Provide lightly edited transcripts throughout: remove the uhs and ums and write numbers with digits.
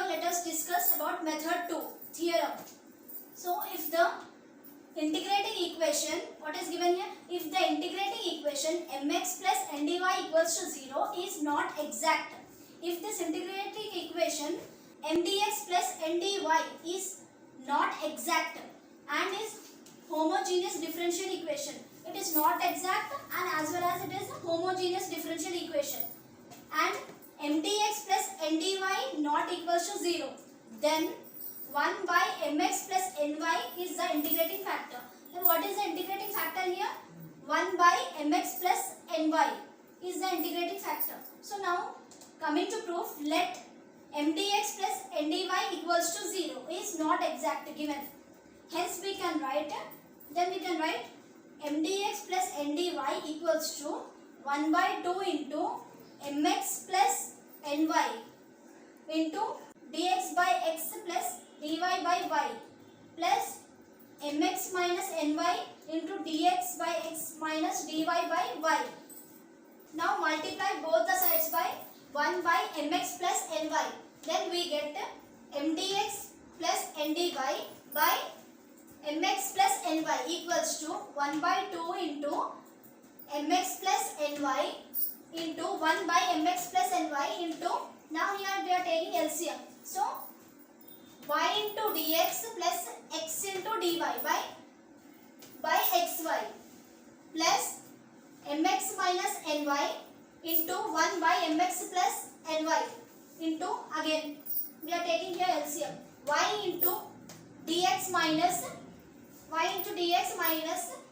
let us discuss about method 2, theorem. So if the integrating equation, what is given here? If the integrating equation mx plus ndy equals to 0 is not exact, if this integrating equation mdx plus ndy is not exact and is homogeneous differential equation, it is not exact and as well as it is a homogeneous differential equation, and mdx plus ndy not equals to 0, then 1 by mx plus ny is the integrating factor. Then what is the integrating factor here? 1 by mx plus ny is the integrating factor. So now coming to proof, let mdx plus ndy equals to 0 is not exact given. Hence we can write, mdx plus ndy equals to 1 by 2 into mx plus ny into dx by x plus dy by y plus mx minus ny into dx by x minus dy by y. Now multiply both the sides by 1 by mx plus ny. Then we get mdx plus ndy by mx plus ny equals to 1 by 2 into mx plus ny into 1 by mx plus ny into, now here we are taking LCM. So y into dx plus x into dy by xy plus mx minus ny into 1 by mx plus ny into, again we are taking here LCM, y into dx minus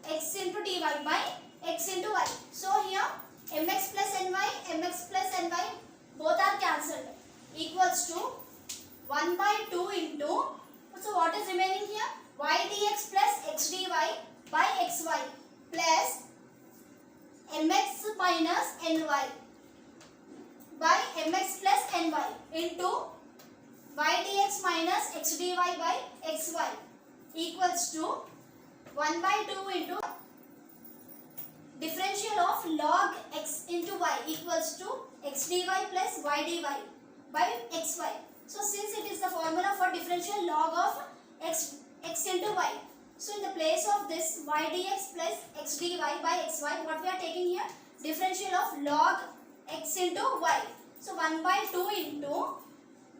x into dy by x into y. So here mx plus ny both are cancelled, equals to 1 by 2 into, so what is remaining here? Y dx plus x dy by xy plus mx minus ny by mx plus ny into y dx minus x dy by xy equals to 1 by 2 into differential of log x into y equals to x dy plus y dy by xy. So since it is the formula for differential log of x into y, so in the place of this y dx plus x dy by xy, what we are taking here? Differential of log x into y. So 1 by 2 into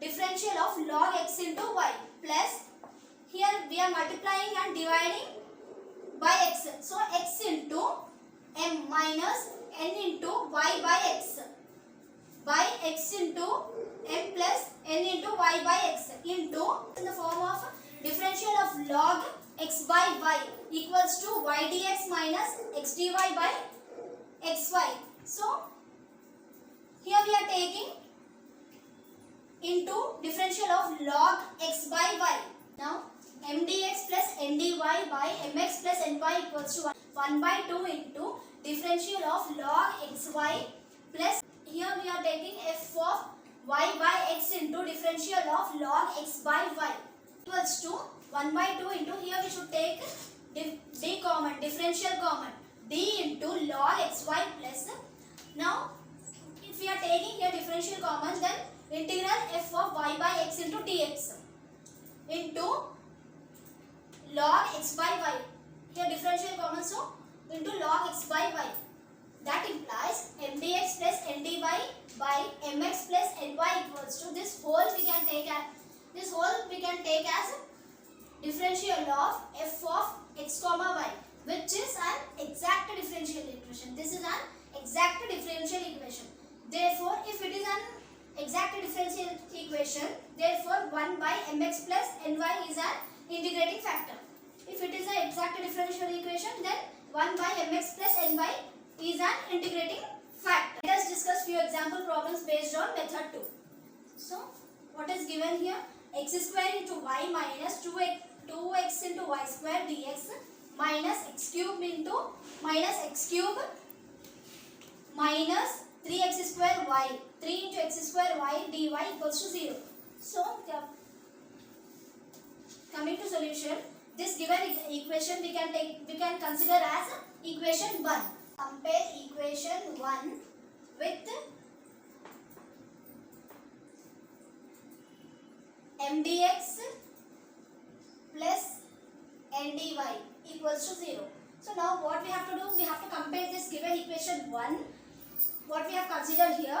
differential of log x into y plus, here we are multiplying and dividing by x. So x into m minus n into y by x into m plus n into y by x into, in the form of differential of log x by y equals to y dx minus x dy by xy. So here we are taking into differential of log x by y. Now mdx plus ndy by mx plus ny equals to 1 by 2 into differential of log xy plus, here we are taking f of y by x into differential of log x by y equals to 1 by 2 into, here we should take d common, differential common, d into log xy plus, now if we are taking here differential common, then integral f of y by x into dx into log x by y, here differential common, so into log x by y, that implies mdx plus ndy by mx plus ny equals to, this whole we can take as differential of f of x comma y, which is an exact differential equation. This is an exact differential equation. Therefore if it is an exact differential equation, therefore 1 by mx plus ny is an integrating factor. If it is an exact differential equation, then 1 by mx plus ny is an integrating factor. Let us discuss few example problems based on method 2. So what is given here? X square into y minus 2x into y square dx minus x cube into minus x cube minus 3x square y, 3 into x square y dy equals to 0. So coming to solution, this given equation we can consider as equation 1. Compare equation 1 with mdx plus ndy equals to 0. So now what we have to do? We have to compare this given equation 1, what we have considered here,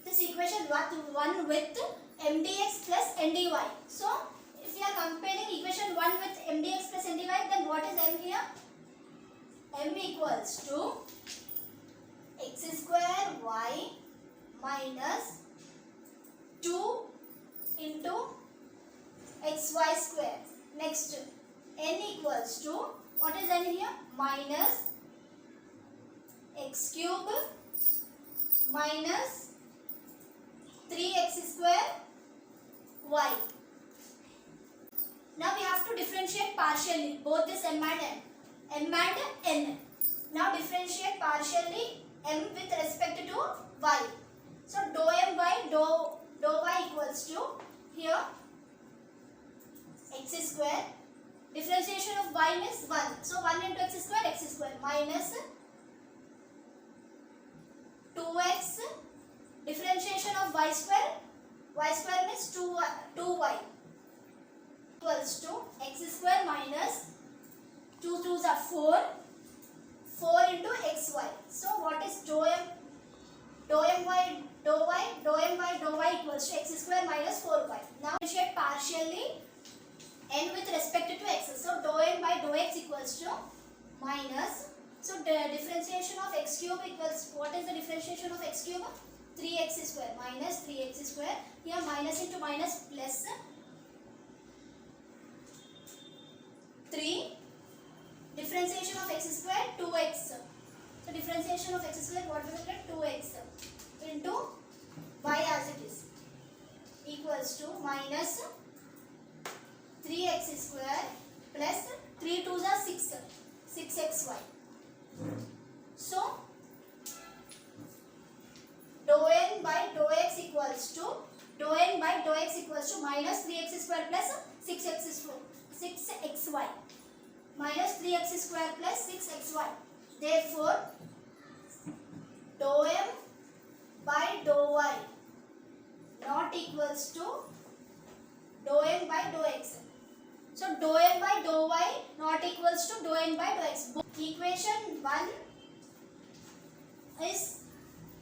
this equation 1 with mdx plus ndy. So if we are comparing equation 1 with mdx plus ndy, then what is m here? M equals to x square y minus 2 into xy square. Next, n equals to, what is n here? Minus x cube minus 3x square y. Now we have to differentiate partially both this m and n. Now differentiate partially m with respect to y. So dou m by dou y equals to, here x square, differentiation of y means 1. So 1 into x square minus 2x, differentiation of y square means 2y equals to x square minus 2 2s are 4 into xy. So what is dou m by dou y equals to x square minus 4y. Now differentiate partially n with respect to x. So dou n by dou x equals to minus, so the differentiation of x cube equals, what is the differentiation of x cube? 3x square minus 3x square. Here minus into minus plus 3. Differentiation of x square 2x. So differentiation of x square, what we will get? 2x into y as it is equals to minus 3x square plus 3 2s are 6xy. So dou n by dou x equals to minus 3x square plus 6xy minus 3x square plus 6xy. Therefore dou m by dou y not equals to dou n by dou x. So dou m by dou y not equals to dou n by dou x. Equation 1 is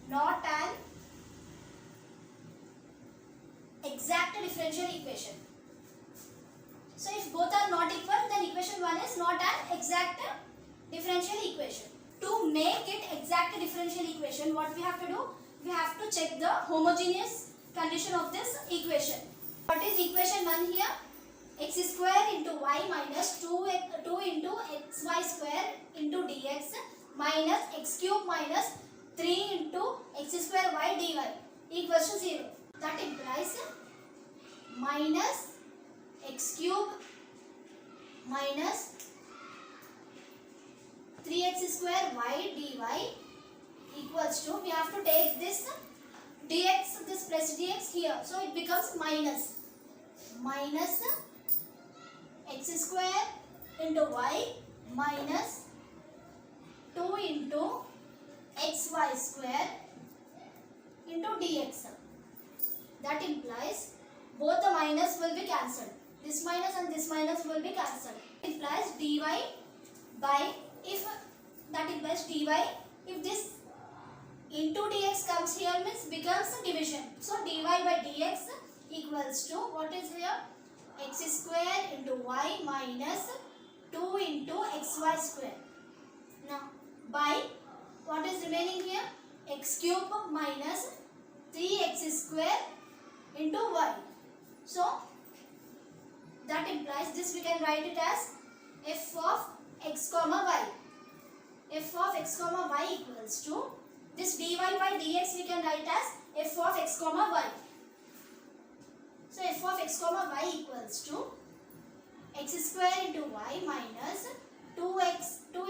not an exact differential equation. So if both are not equal, then equation 1 is not an exact differential equation. To make it exact differential equation, what we have to do? We have to check the homogeneous condition of this equation. What is equation 1 here? X square into y minus 2 into xy square into dx minus x cube minus 3 into x square y dy equals to 0. That implies minus x cube minus 3x square y dy equals to, we have to take this dx, this plus dx here, so it becomes minus x square into y minus 2 into xy square into dx. That implies both the minus will be cancelled. This minus and this minus will be cancelled. It implies dy by, if that implies dy, if this into dx comes here means becomes a division. So dy by dx equals to, what is here? X square into y minus 2 into xy square. Now by, what is remaining here? X cube minus 3x square into y. So that implies this we can write it as f of x comma y. F of x comma y equals to, this dy by dx we can write as f of x comma y. So f of x comma y equals to x square into y minus 2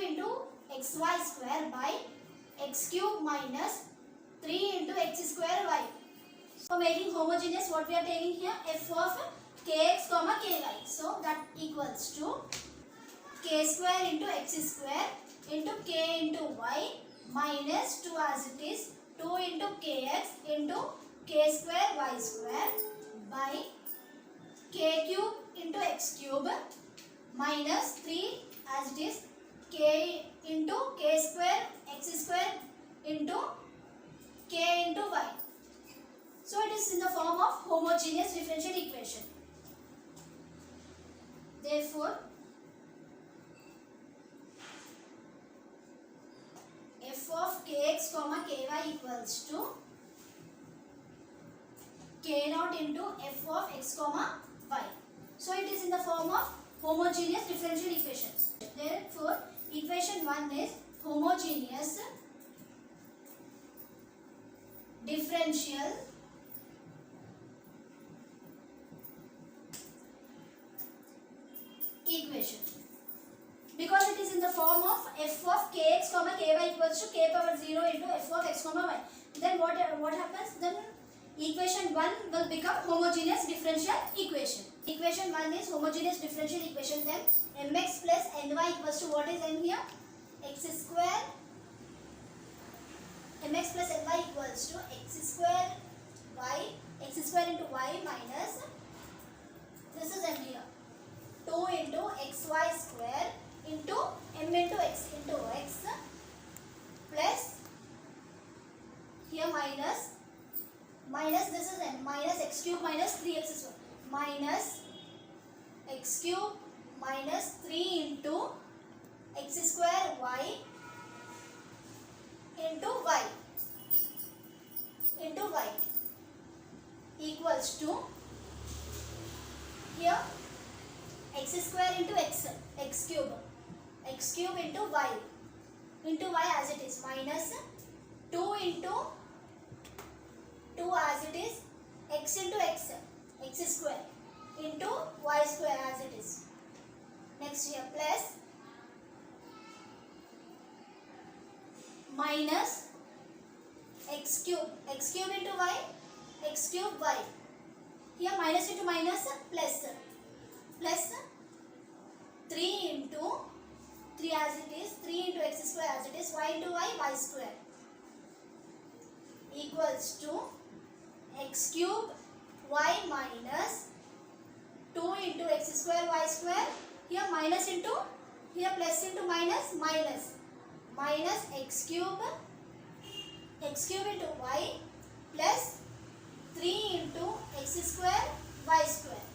into xy square by x cube minus 3 into x square y. For making homogeneous, what we are taking here? F of kx comma ky. So that equals to k square into x square into k into y minus 2 as it is 2 into kx into k square y square by, k cube into x cube minus 3 as it is k into k square x square into k into y. So it is in the form of homogeneous differential equation. Therefore, f of kx comma ky equals to k naught into f of x comma y. So it is in the form of homogeneous differential equation. Therefore, equation 1 is homogeneous differential equation, because it is in the form of f of kx comma ky equals to k power 0 into f of x comma y. Then what happens? Then equation 1 will become homogeneous differential equation. Equation 1 is homogeneous differential equation. Then mx plus ny equals to what is n here? X square. Mx plus ny equals to x square into y minus, this is m here, 2 into xy square into m into x plus, here minus this is n, minus x cube minus 3x square minus x cube minus 3 into x square y into y equals to, here x square into x cube into y as it is minus 2 into 2 as it is x into x square into y square as it is. Next here plus minus x cube into y, x cube y. Here minus into minus plus 3 into 3 as it is, 3 into x square as it is, y into y square equals to x cube y minus 2 into x square y square. Here minus into, here plus into minus x cube into y plus 3 into x square y square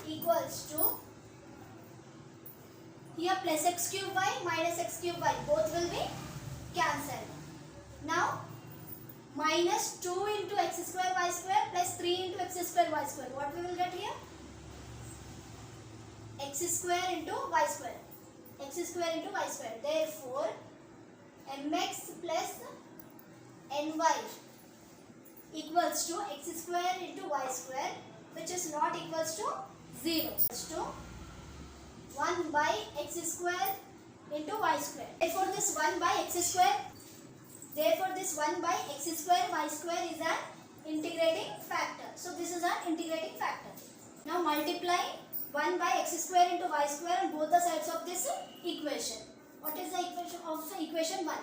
equals to, here plus x cube y minus x cube y, both will be cancelled. Now minus 2 into x square y square plus 3 into x square y square, what we will get here? X square into y square, therefore mx plus ny equals to x square into y square, which is not equals to 0, equals to 1 by x square into y square. Therefore this 1 by x square y square is an integrating factor. So this is an integrating factor. Now multiply 1 by x square into y square on both the sides of this equation. What is the equation of equation 1?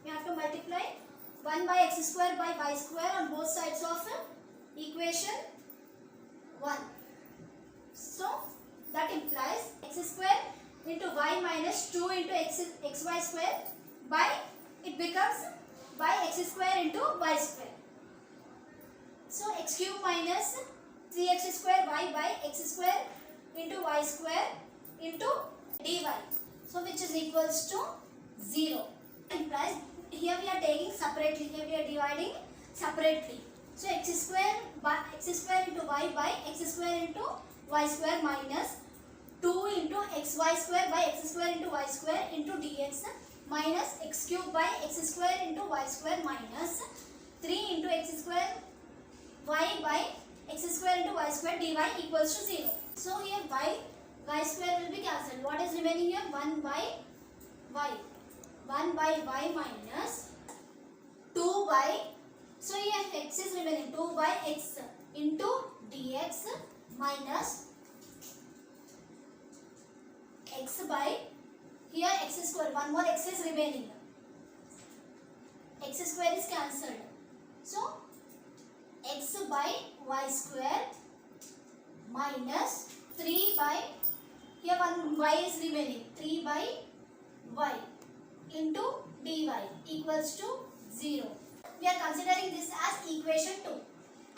We have to multiply 1 by x square by y square on both sides of equation 1. So that implies x square into y minus 2 into xy square by, it becomes by x square into y square. So x cube minus 3x square y by x square into y square into dy. So which is equals to 0. Implies, here we are taking separately, here we are dividing separately. So x square into y by x square into y square minus 2 into xy square by x square into y square into dx minus x cube by x square into y square minus 3 into x square y by x square into y square dy equals to 0. So here y square will be cancelled. What is remaining here? 1 by y. 1 by y minus 2 by, so here x is remaining, 2 by x into dx minus x by, here x square, one more x is remaining, x square is cancelled. So x by y square minus 3 by, here one y is remaining, 3 by y into dy equals to 0. We are considering this as equation 2.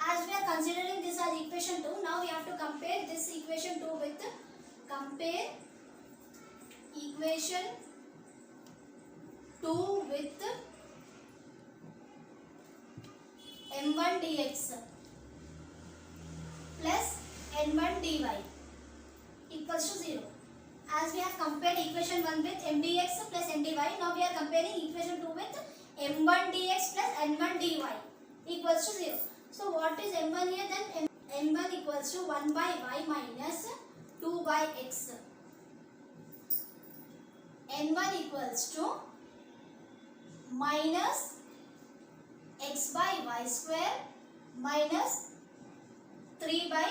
As we are considering this as equation 2, now we have to compare this equation 2 with, compare equation 2 with m1 dx plus n1 dy equals to 0. As we have compared equation 1 with mdx plus ndy, now we are comparing equation 2 with m1 dx plus n1 dy equals to 0. So what is m1 here? Then n1 equals to 1 by y minus 2 by x. n1 equals to minus x by y square minus 3 by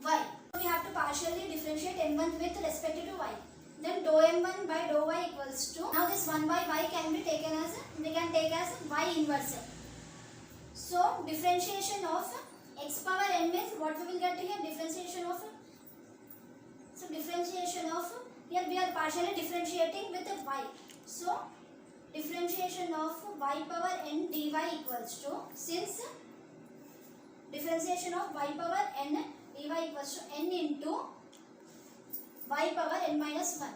y. We have to partially differentiate n1 with respect to y. Then dou m1 by dou y equals to, now this 1 by y can be taken as, we can take as y inverse. So differentiation of x power n means what we will get here? Differentiation of, so differentiation of, here we are partially differentiating with y. So differentiation of y power n dy equals to, since differentiation of y power n dy equals to n into y power n minus 1.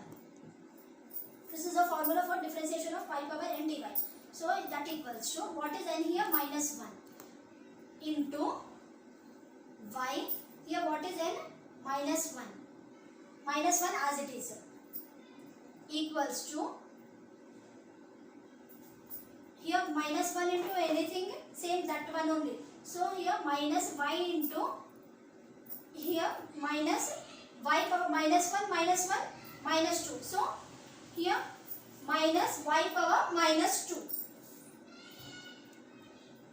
This is the formula for differentiation of y power n dy. So that equals to, what is n here? Minus 1 into y, here what is n? Minus 1. Minus 1 as it is, equals to, here minus 1 into anything, same that one only. So here minus y into, here minus y power minus 1 minus 1 minus 2. So here minus y power minus 2.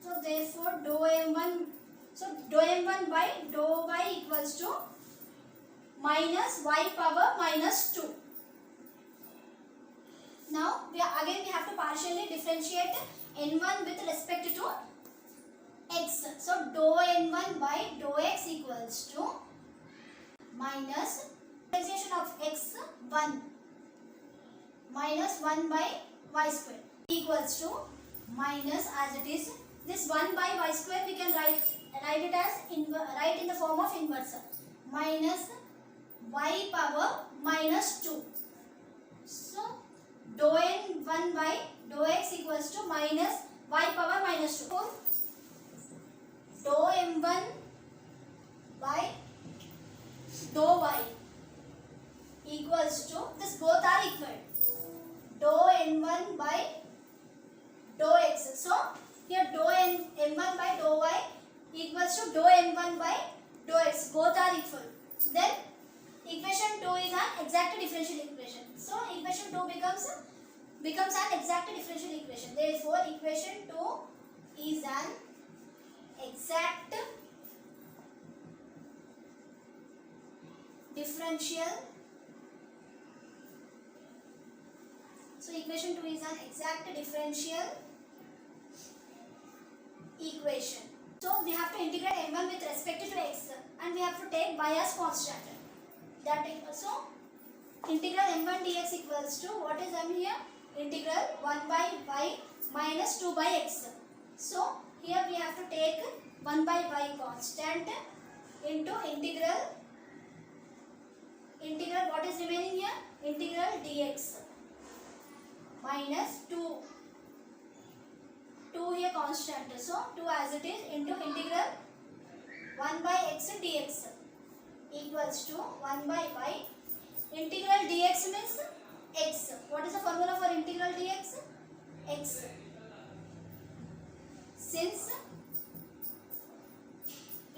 So therefore dou m1, so dou m1 by dou y equals to minus y power minus 2. Now we have to partially differentiate n1 with respect to x. So dou n1 by dou x equals to minus differentiation of x 1 minus 1 by y square equals to minus, as it is, this 1 by y square we can write it as write in the form of inverse, minus y power minus 2. So dou n1 by dou x equals to minus y power minus 2. So dou m1 by dou y equals to, this both are equal, dou n1 by dou x. So here dou m1 by dou y equals to dou m1 by dou x, both are equal. Then equation 2 is an exact differential equation. So equation 2 becomes an exact differential equation. Therefore equation 2 is an exact differential. So equation 2 is an exact differential equation. So we have to integrate m1 with respect to x and we have to take y as constant. That so integral m1 dx equals to, what is m here? Integral 1 by y minus 2 by x. So here we have to take 1 by y constant into integral what is remaining here? Integral dx minus 2 here constant. So 2 as it is into integral 1 by x dx equals to 1 by y. Integral dx means x. What is the formula for integral dx? X. Since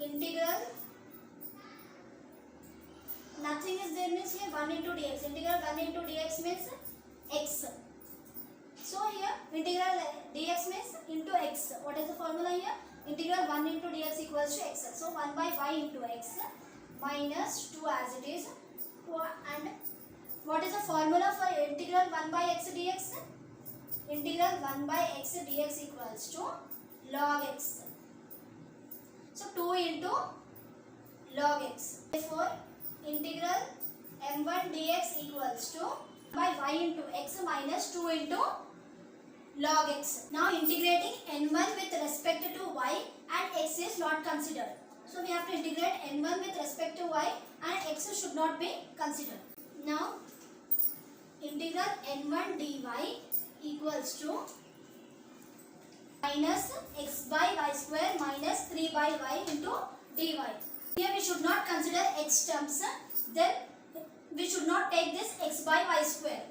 integral nothing is there means here 1 into dx. Integral 1 into dx means x. So here integral dx means into x. What is the formula here? Integral 1 into dx equals to x. So 1 by y into x minus 2 as it is. And what is the formula for integral 1 by x dx? Integral 1 by x dx equals to log x. So 2 into log x. Therefore, integral m1 dx equals to by y into x minus 2 into log x. Now integrating n1 with respect to y and x is not considered. So we have to integrate n1 with respect to y and x should not be considered. Now integral n1 dy equals to minus x by y square minus 3 by y into dy. Here we should not consider x terms, then we should not take this x by y square.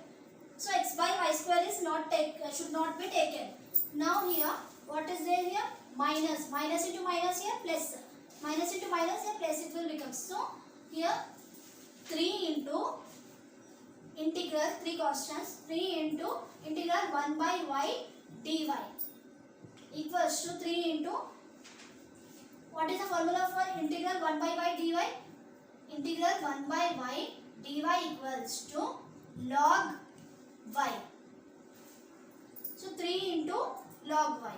So x by y square is should not be taken. Now here what is there here? Minus into minus here plus, minus into minus here plus it will become. So here 3 into integral 3 constants 3 into integral 1 by y dy equals to 3 into what is the formula for integral 1 by y dy? Integral 1 by y dy equals to log y. So 3 into log y.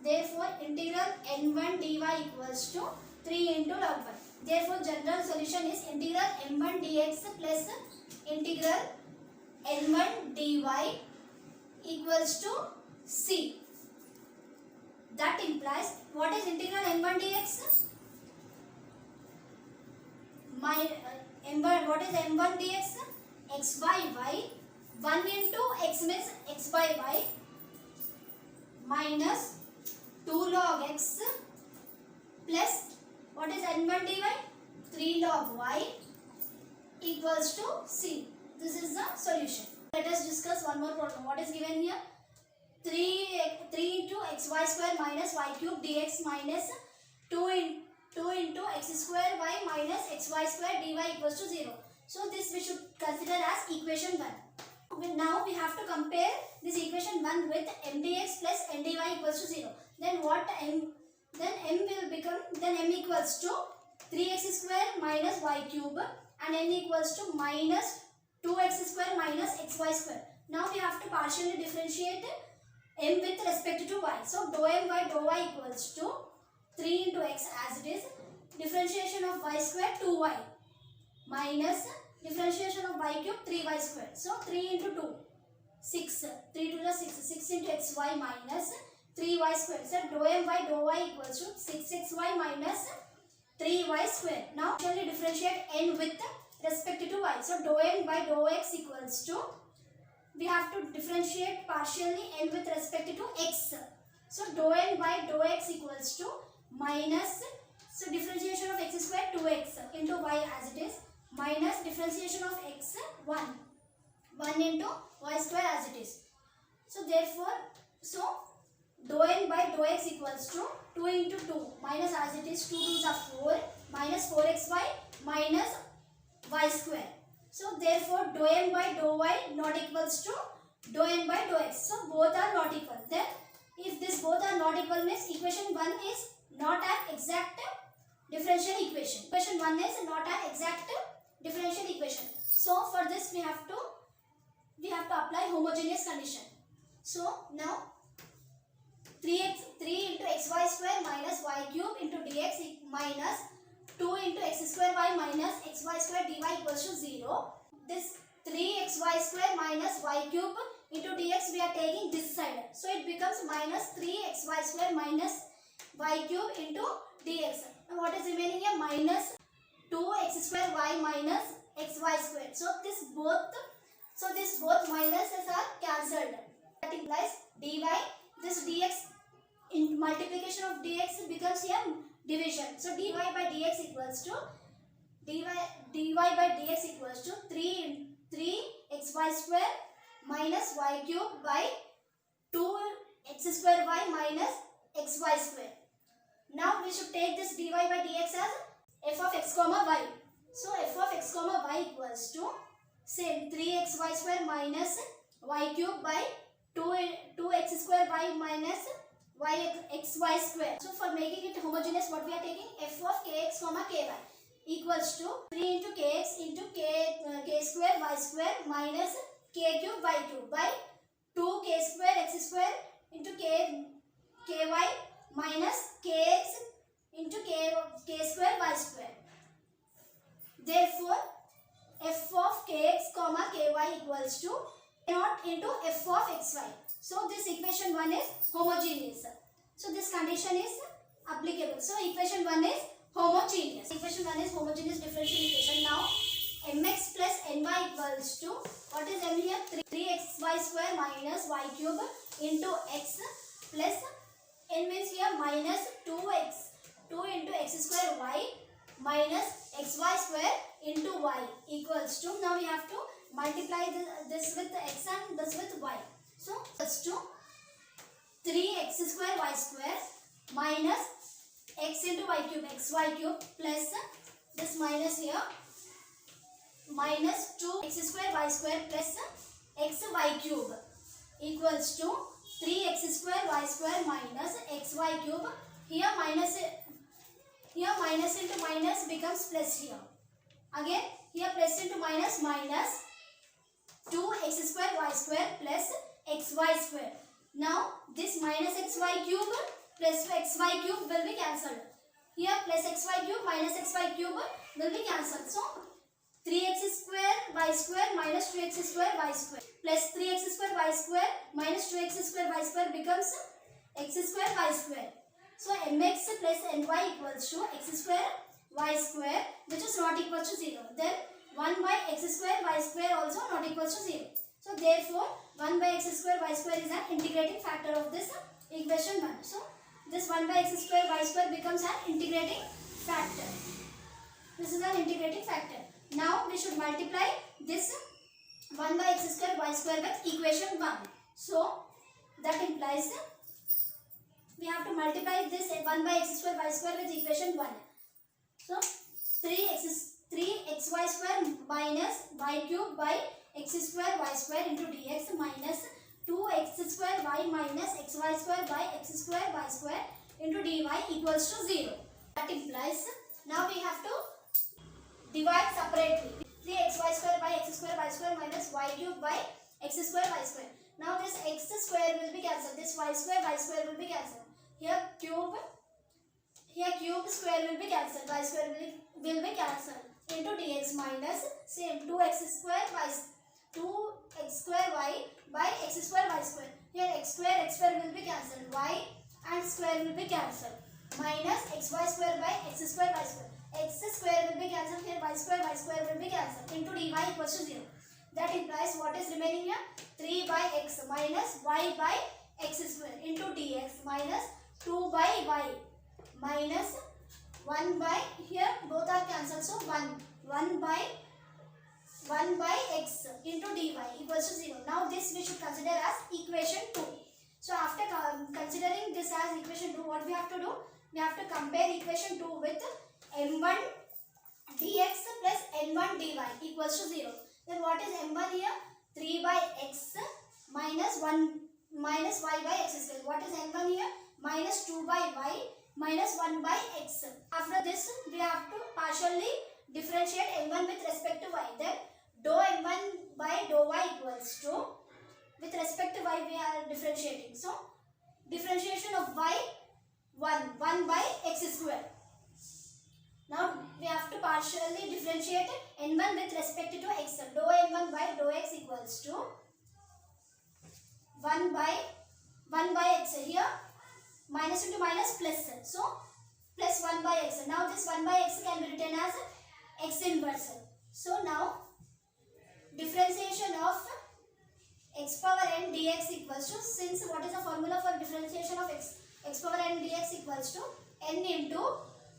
Therefore integral n1 dy equals to 3 into log y. Therefore general solution is integral m1 dx plus integral n1 dy equals to c. That implies what is integral m1 dx? What is m1 dx? X by y. 1 into x means x by y minus 2 log x plus what is n1 dy? 3 log y equals to c. This is the solution. Let us discuss one more problem. What is given here? 3 into xy square minus y cube dx minus 2 into x square y minus xy square dy equals to 0. So this we should consider as equation 1. Now we have to compare this equation 1 with m dx plus n dy equals to 0. Then what m will become, then m equals to 3x square minus y cube and n equals to minus 2x square minus xy square. Now we have to partially differentiate m with respect to y. So dou m by dou y equals to 3 into x as it is. Differentiation of y square 2y minus differentiation of y cube 3y square. So 3 into 2 6. 3 to the 6. 6 into xy minus 3y square. So dou m by dou y equals to 6xy minus 3y square. Now actually differentiate n with respect to y. So dou n by dou x equals to, we have to differentiate partially n with respect to x. So dou n by dou x equals to minus, so differentiation of x square 2x into y as it is minus differentiation of x 1 into y square as it is. So therefore, so dou n by dou x equals to 2 into 2 minus as it is 2 2s are 4 minus 4xy minus y square. So therefore dou n by dou y not equals to dou n by dou x. So both are not equal. Then if this both are not equal means equation 1 is not an exact differential equation. Equation 1 is not an exact differential equation. So for this we have to apply homogeneous condition. So now 3 into xy square minus y cube into dx minus 2 into x square y minus xy square dy equals to 0. This 3xy square minus y cube into dx we are taking this side. So it becomes minus 3xy square minus y cube into dx. Now what is remaining here? Minus 2x square y minus xy square. So this both minuses are cancelled. That implies dy, this dx in multiplication of dx becomes here division. So dy by dx equals to 3xy square minus y cube by 2x square y minus xy square. Now we should take this dy by dx as f of x comma y. So f of x comma y equals to same 3xy square minus y cube by 2x square y minus xy square. So for making it homogeneous, what we are taking? F of kx comma ky equals to 3 into kx into k square y square minus k cube y cube by 2k square x square into ky minus kx into k square y square. Therefore, f of kx comma ky equals to naught into f of xy. So this equation 1 is homogeneous. So this condition is applicable. So equation 1 is homogeneous. Equation 1 is homogeneous differential equation. Now mx plus ny equals to, what is m here? 3xy square minus y cube into x plus n means here minus 2 into x square y minus xy square into y equals to, now we have to multiply this with x and this with y. So equals to 3x square y square minus x into y cube xy cube plus this minus here minus 2x square y square plus xy cube equals to 3x square y square minus xy cube. Here minus into minus becomes plus here. Again here plus into minus minus 2x square y square plus xy square. Now this minus xy cube plus xy cube will be cancelled. Here plus xy cube minus xy cube will be cancelled. So 3x square y square minus 2x square y square plus 3x square y square minus 2x square y square becomes x square y square. So mx plus ny equals to x square y square, which is not equal to 0. Then 1 by x square y square also not equal to 0. So therefore 1 by x square y square is an integrating factor of this equation 1. So this 1 by x square y square becomes an integrating factor. This is an integrating factor. Now we should multiply this 1 by x square y square with equation 1. So that implies we have to multiply this 1 by x square y square with equation 1. So 3xy square minus y cube by x square y square into dx minus 2x square y minus xy square by x square y square into dy equals to 0. That implies now we have to divide separately. 3xy square by x square y square minus y cube by x square y square. Now this x square will be cancelled. This y square will be cancelled. Here cube square will be cancelled. Y square will be cancelled into dx minus same 2x square y by x square y square. Here x square will be cancelled. Y and square will be cancelled. Minus xy square by x square y square. X square will be cancelled. Here y square will be cancelled into dy equals to 0. That implies what is remaining here? 3 by x minus y by x square into dx minus 2 by y minus 1 by, here both are cancelled, so 1 by x into dy equals to 0. Now this we should consider as equation 2. So after considering this as equation 2, what we have to do? We have to compare equation 2 with m1 dx plus n1 dy equals to 0. Then what is m1 here? 3 by x minus 1 minus y by x square. What is n1 here? Minus 2 by y minus 1 by x. After this we have to partially differentiate m1 with respect to y. Then dou m1 by dou y equals to, with respect to y we are differentiating. So differentiation of y 1 by x square. Now we have to partially differentiate n1 with respect to x. Dou m1 by dou x equals to 1 by x. Here minus into minus plus. So plus 1 by x. Now this 1 by x can be written as x inverse. So now differentiation of x power n dx equals to, since what is the formula for differentiation of x power n dx equals to n into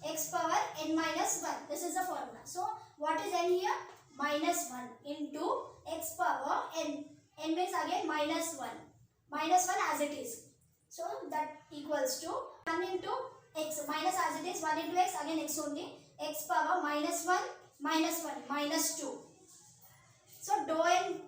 x power n minus 1. This is the formula. So what is n here? Minus 1 into x power n. N means again minus 1. Minus 1 as it is. So that equals to 1 into x minus as it is 1 into x, again x only, x power minus 1 minus 2. So dou n,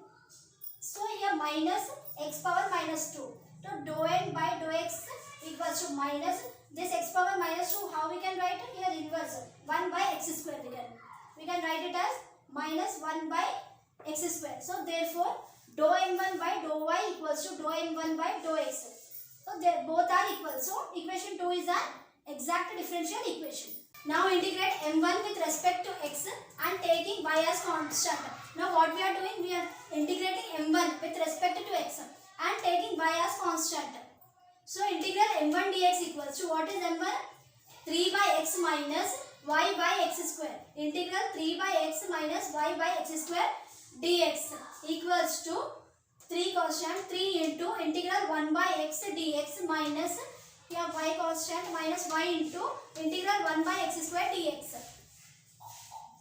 so here minus x power minus 2. So dou n by dou x equals to minus this x power minus 2. How we can write it? Here inverse 1 by x square we can write it as minus 1 by x square. So therefore dou m1 by dou y equals to dou m1 by dou x. So they both are equal. So equation 2 is an exact differential equation. Now integrate m1 with respect to x and taking y as constant. Now what we are doing? We are integrating m1 with respect to x and taking y as constant. So integral m1 dx equals to what is m1? 3 by x minus y by x square. Integral 3 by x minus y by x square dx equals to 3 constant 3 into integral 1 by x dx minus y constant minus y into integral 1 by x square dx.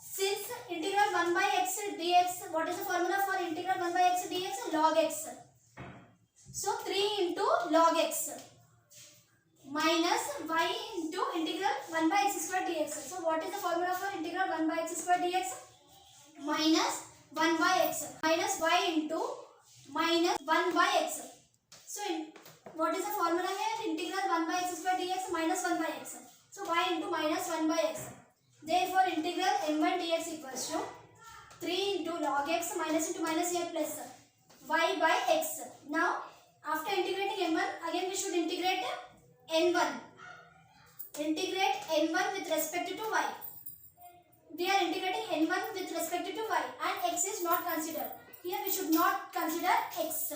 Since integral 1 by x dx, what is the formula for integral 1 by x dx? Log x. So 3 into log x minus y into integral 1 by x square dx. So what is the formula for integral 1 by x square dx? Minus 1 by x minus y into minus 1 by x. So what is the formula here? Integral 1 by x square dx minus 1 by x. So y into minus 1 by x. Therefore integral m1 dx equals to 3 into log x minus into minus a plus y by x. Now after integrating m1, again we should integrate n1. Integrate n1 with respect to y. We are integrating n1 with respect to y and x is not considered. Here we should not consider x.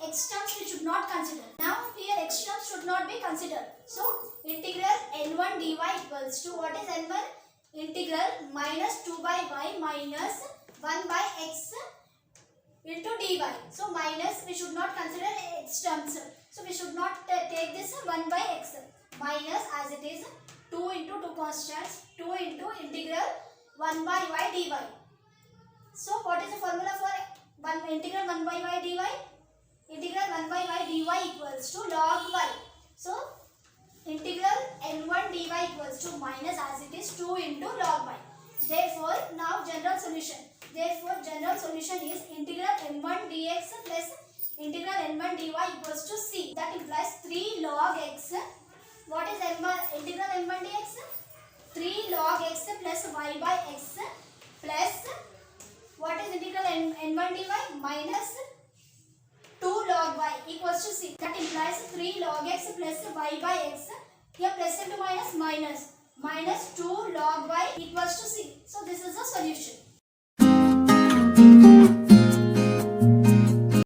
X terms we should not consider. Now here x terms should not be considered. So integral n1 dy equals to what is n1? Integral minus 2 by y minus 1 by x into dy. So minus we should not consider x terms. So we should not take this 1 by x. Minus as it is 2 into 2 constants 2 into integral 1 by y dy. So what is the formula for integral 1 by y dy? Integral 1 by y dy equals to log y. So integral n1 dy equals to minus as it is 2 into log y. Therefore now general solution. Therefore general solution is integral m1 dx plus integral n1 dy equals to c. That implies 3 log x. What is integral m1 dx? 3 log x plus y by x plus what is integral n1 dy? Minus 2 log y equals to c. That implies 3 log x plus y by x. Here plus into minus minus. Minus 2 log y equals to c. So this is the solution.